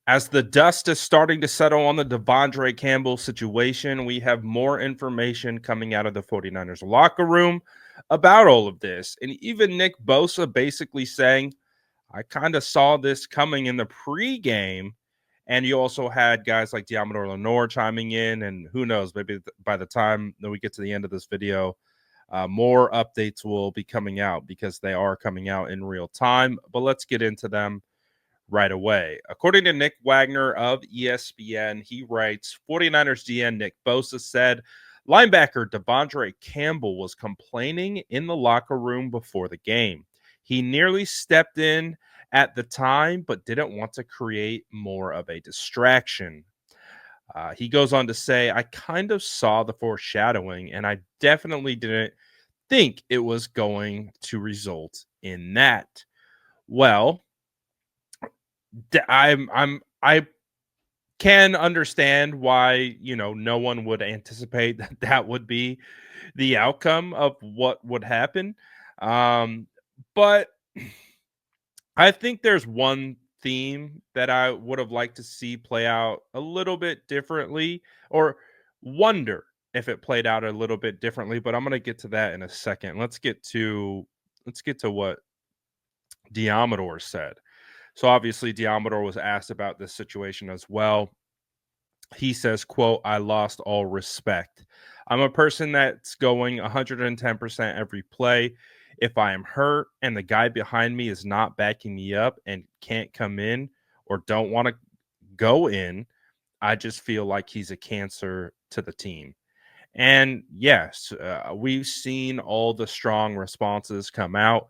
As the dust is starting to settle on the De'Vondre Campbell situation, we have more information coming out of the 49ers locker room about all of this. And even Nick Bosa basically saying, I kind of saw this coming in the pregame. And you also had guys like Deommodore Lenoir chiming in. And who knows, maybe by the time that we get to the end of this video, more updates will be coming out because they are coming out in real time. But let's get into them right away. According to Nick Wagner of ESPN, he writes 49ers GM Nick Bosa said linebacker De'Vondre Campbell was complaining in the locker room before the game. He nearly stepped in at the time, but didn't want to create more of a distraction. He goes on to say, I kind of saw the foreshadowing, and I definitely didn't think it was going to result in that. Well, I can understand why, no one would anticipate that that would be the outcome of what would happen. But I think there's one theme that I would have liked to see play out a little bit differently, or wonder if it played out a little bit differently, but I'm going to get to that in a second. Let's get to what Deommodore said. So obviously Deommodore was asked about this situation as well. He says, quote, I lost all respect. I'm a person that's going 110% every play. If I am hurt and the guy behind me is not backing me up and can't come in or don't want to go in, I just feel like he's a cancer to the team. And yes, we've seen all the strong responses come out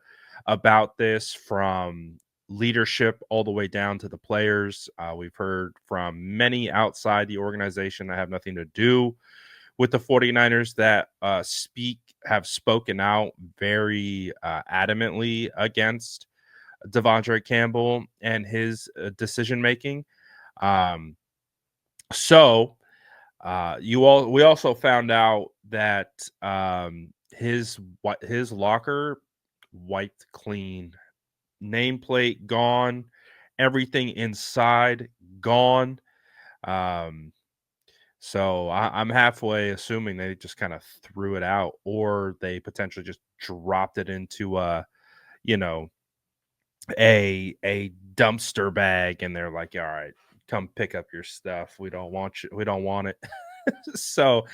about this from leadership all the way down to the players. We've heard from many outside the organization that have nothing to do with the 49ers that have spoken out very adamantly against De'Vondre Campbell and his decision making. Um, so we also found out that his locker wiped clean, nameplate gone, everything inside gone. Um, so I'm halfway assuming they just kind of threw it out, or they potentially just dropped it into you know, a dumpster bag, and they're like, all right, come pick up your stuff. We don't want you. We don't want it. So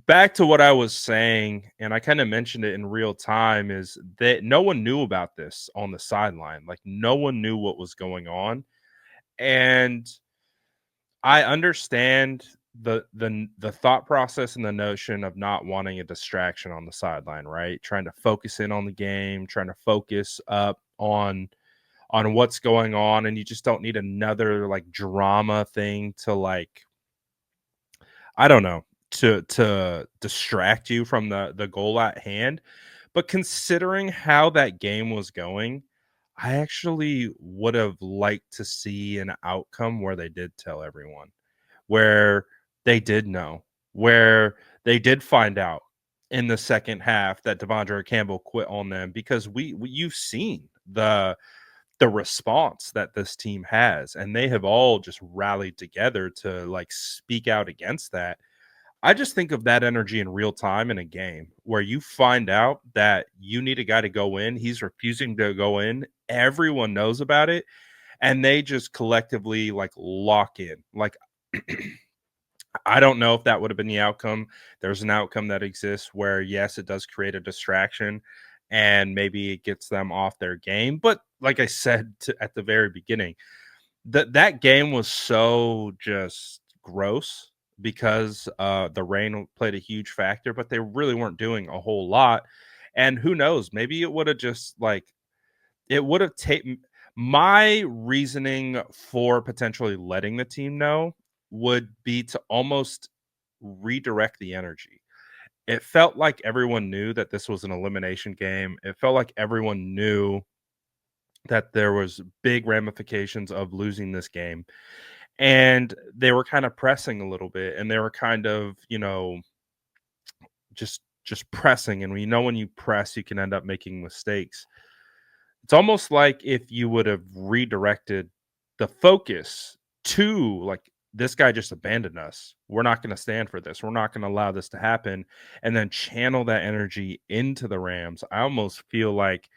back to what I was saying, and I kind of mentioned it in real time, is that no one knew about this on the sideline. Like, no one knew what was going on. And I understand the thought process and the notion of not wanting a distraction on the sideline, right? Trying to focus in on the game, trying to focus up on what's going on, and you just don't need another like drama thing to, like, I don't know, to distract you from the goal at hand. But considering how that game was going, I actually would have liked to see an outcome where they did tell everyone, where they did know, where they did find out in the second half that De'Vondre Campbell quit on them, because you've seen the response that this team has, and they have all just rallied together to like speak out against that. I just think of that energy in real time in a game where you find out that you need a guy to go in. He's refusing to go in. Everyone knows about it. And they just collectively like lock in. Like, I don't know if that would have been the outcome. There's an outcome that exists where, yes, it does create a distraction and maybe it gets them off their game. But like I said at the very beginning, that game was so just gross because the rain played a huge factor, but they really weren't doing a whole lot. And who knows, maybe it would have just like it would have taken my reasoning for potentially letting the team know would be to almost redirect the energy. It felt like everyone knew that this was an elimination game. It felt like everyone knew that there was big ramifications of losing this game, and they were kind of pressing a little bit, and they were kind of, just pressing, and when you press, you can end up making mistakes. It's almost like if you would have redirected the focus to like this guy just abandoned us. We're not going to stand for this. We're not going to allow this to happen. And then channel that energy into the Rams. I almost feel like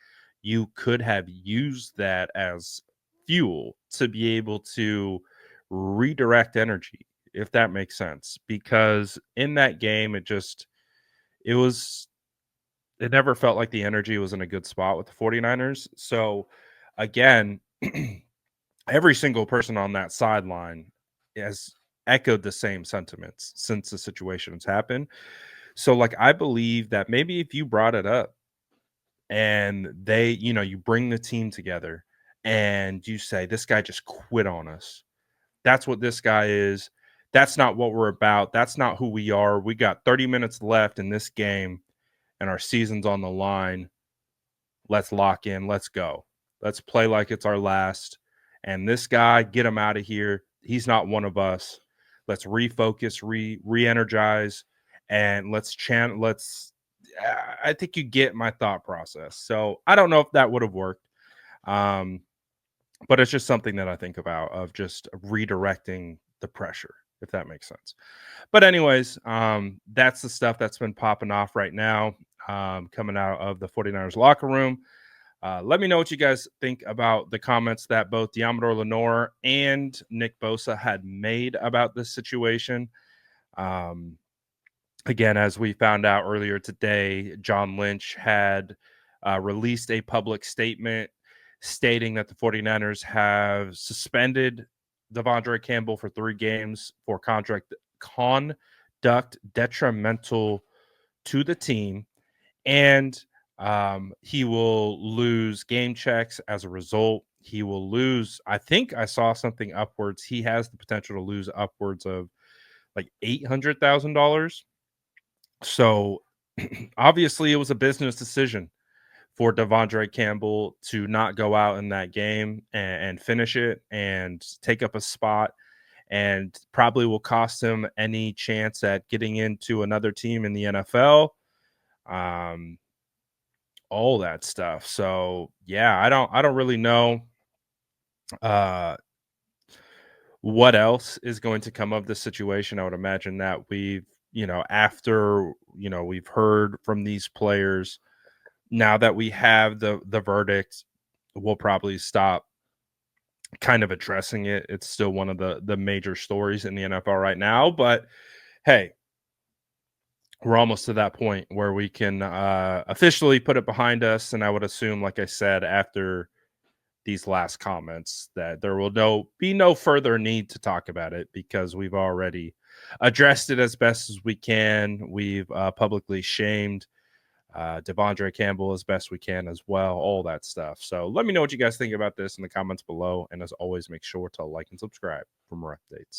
you could have used that as fuel to be able to redirect energy, if that makes sense. Because in that game, it was, it never felt like the energy was in a good spot with the 49ers. So again, every single person on that sideline has echoed the same sentiments since the situation has happened. So, like, I believe that maybe if you brought it up and you bring the team together and you say, this guy just quit on us. That's what this guy is. That's not what we're about. That's not who we are. We got 30 minutes left in this game and our season's on the line. Let's lock in. Let's go. Let's play like it's our last. And this guy, get him out of here. He's not one of us. Let's refocus, re-energize, and let's chant. I think you get my thought process. So I don't know if that would have worked. But it's just something that I think about of just redirecting the pressure, if that makes sense. But anyways, that's the stuff that's been popping off right now, coming out of the 49ers locker room. Let me know what you guys think about the comments that both Deommodore Lenoir and Nick Bosa had made about this situation. Again, as we found out earlier today, John Lynch had released a public statement stating that the 49ers have suspended De'Vondre Campbell for 3 games for conduct detrimental to the team. And he will lose game checks as a result. He will lose, I think I saw something upwards. He has the potential to lose upwards of like $800,000. So obviously it was a business decision for De'Vondre Campbell to not go out in that game and finish it and take up a spot, and probably will cost him any chance at getting into another team in the NFL. All that stuff. So yeah, I don't really know what else is going to come of this situation. I would imagine that after we've heard from these players, now that we have the verdict, we'll probably stop kind of addressing it. It's still one of the major stories in the NFL right now, but hey, we're almost to that point where we can officially put it behind us. And I would assume, like I said, after these last comments, that there will be no further need to talk about it because we've already addressed it as best as we can. We've publicly shamed De'Vondre Campbell as best we can as well, all that stuff. So let me know what you guys think about this in the comments below. And as always, make sure to like and subscribe for more updates.